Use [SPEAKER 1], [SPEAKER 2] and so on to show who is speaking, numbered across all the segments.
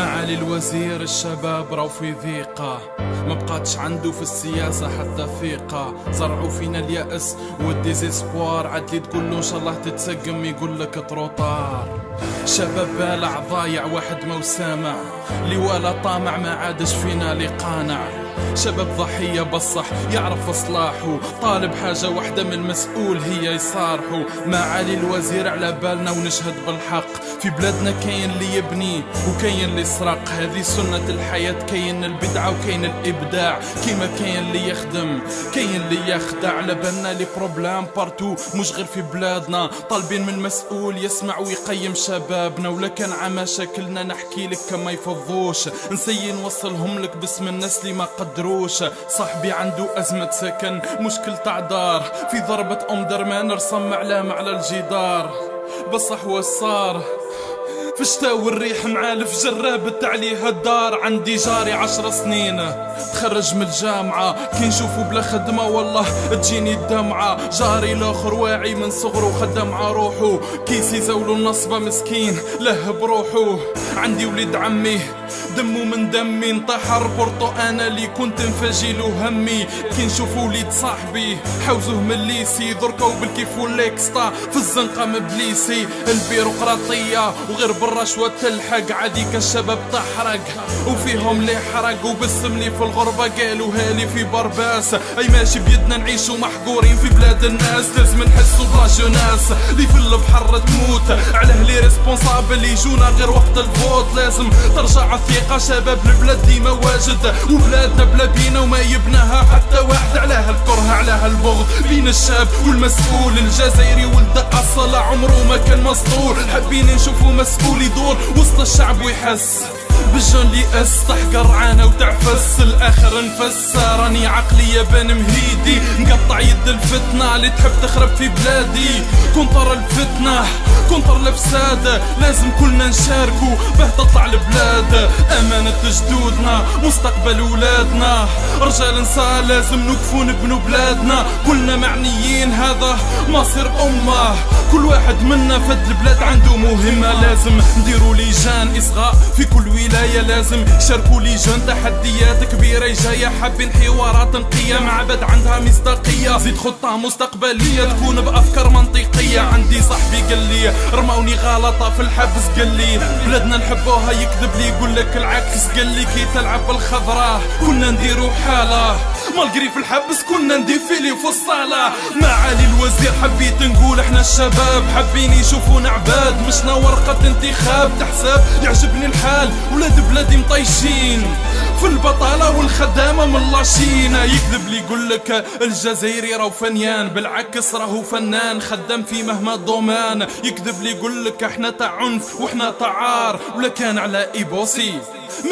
[SPEAKER 1] معالي الوزير الشباب راو في ضيقة، ما بقاتش عنده في السياسة حتى ثقة. زرعوا فينا اليأس والديزيسبوار، عدلي تقول له ان شاء الله تتسقم يقول لك طروطار. شباب بالع ضايع واحد ما وسامع، اللي ولا طامع ما عادش فينا اللي قانع. شباب ضحية بصح يعرف اصلاحه، طالب حاجة واحدة من المسؤول هي يصارحه. معالي الوزير على بالنا ونشهد بالحق، في بلادنا كاين اللي يبني وكاين اللي يسرق. هذه سنة الحياة، كاين البدعة وكاين الابداع. كيما كاين اللي يخدم كاين اللي يخدع. على بالنا لي بروبلام بارتو مش غير في بلادنا، طالبين من مسؤول يسمع ويقيم شبابنا. ولا كان عما شكلنا نحكي لك كما يفضوش، نسي نوصلهم لك باسم الناس اللي ما قدروش. صاحبي عنده أزمة سكن مشكل تاع دار، في ضربة درمان رسم علامة على الجدار. بصح وصار في الشتاء والريح معالف جرابت عليها الدار. عندي جاري 10 سنين تخرج من الجامعة، كي نشوفو بلا خدمة والله تجيني الدمعة. جاري الاخر واعي من صغره خدم مع روحو، كيسي زولو النصبة مسكين له بروحو. عندي وليد عمي دمو من دمي، انتحر بورطو انا اللي كنت نفاجيلو همي. كي نشوفو وليد صاحبي حوزوه من الليسي، دركو بالكيف والإكستا في الزنقة مبليسي. البيروقراطية وغير بالرشوة تلحق، عاديك الشباب تحرق وفيهم لي حرق. وبسم لي في الغربة قالوا هالي في برباس، اي ماشي بيدنا نعيشو محقورين في بلاد الناس. لازم نحسو براجو ناس اللي في البحر تموت، علاه لي ريسبونسابل يجونا غير وقت الفوت. لازم ترجع الثقة شباب البلاد ديما واجد، وبلادنا بلا بينا وما يبناها حتى واحد. علاه الكره علاه البغض بين الشاب والمسؤول. الجزائري ولد أصل عمره ما كان مسطول، حابين نشوفو مسؤول يدور وسط الشعب ويحس بالجون اللي تحقر عانا وتعفس. الاخر نفس راني عقلية بان مهيدي، نقطع يد الفتنة اللي تحب تخرب في بلادي. كونتر الفتنة كونتر الفساد، لازم كلنا نشاركو باه تطلع البلاد. امانة جدودنا مستقبل ولادنا، رجال نساء لازم نوقفو نبنو بلادنا. كلنا معنيين هذا مصير امة، كل واحد منا فد البلاد عنده مهمة. لازم نديرو لجان اصغاء في كل ولاية، لازم يشاركوا لجان تحديات كبيرة جاية. حابين حوارات نقية مع عباد عندها مصداقية، زيد خطة مستقبلية تكون بأفكار منطقية. عندي صاحبي قال لي رماوني غلطة في الحبس، قال لي بلادنا نحبوها يكذب لي يقول لك العكس. قال لي كي تلعب بالخضراء كنا نديرو حالة، مالقري في الحبس كنا نديفيلي في الصالة. معالي الوزير حبيت نقول احنا الشباب حابين يشوفونا عباد، مشنا ورقة انتخاب تحساب. يعجبني الحال ولاد بلادي مطيشين في البطالة والخدامة من لاشينا. يكذب لي يقول لك الجزائري راهو فنيان، بالعكس راهو فنان خدام في مهما دومان. يكذب لي يقول لك احنا تاع عنف واحنا تاع عار، ولا كان على ايبوسي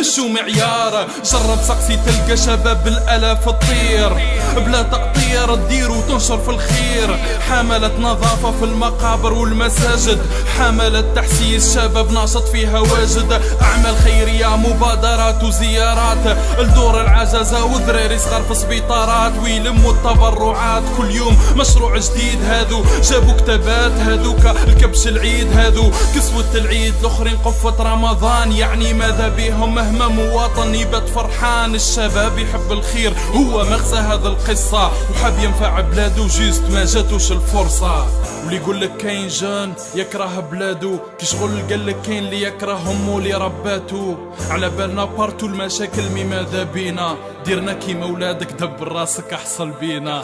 [SPEAKER 1] مشو معيار. جرب سقسي تلقى شباب بالالاف تطير بلا تقطير، تدير وتنشر في الخير. حملة نظافة في المقابر والمساجد، حملة تحسيس شباب ناشط فيها واجد. اعمال خيرية مبادرات وزيارات لدور العجزة وذراري صغار في سبيطارات، ويلموا التبرعات كل يوم مشروع جديد. هادو جابوا كتابات هادوك الكبش العيد، هادو كسوة العيد الاخرين قفة رمضان. يعني ماذا بهم مهما مواطن يبات فرحان. الشباب يحب الخير هو مغزى هذا القصة، وحاب ينفع بلادو جيست ما جاتوش الفرصة. واللي يقول لك كاين جان يكره بلادو، كي شغل قال لك كاين اللي يكره امو اللي رباتو. على بالنا بارتو المشاكل ماذا بينا، ديرنا كيما ولادك دبر راسك احصل بينا.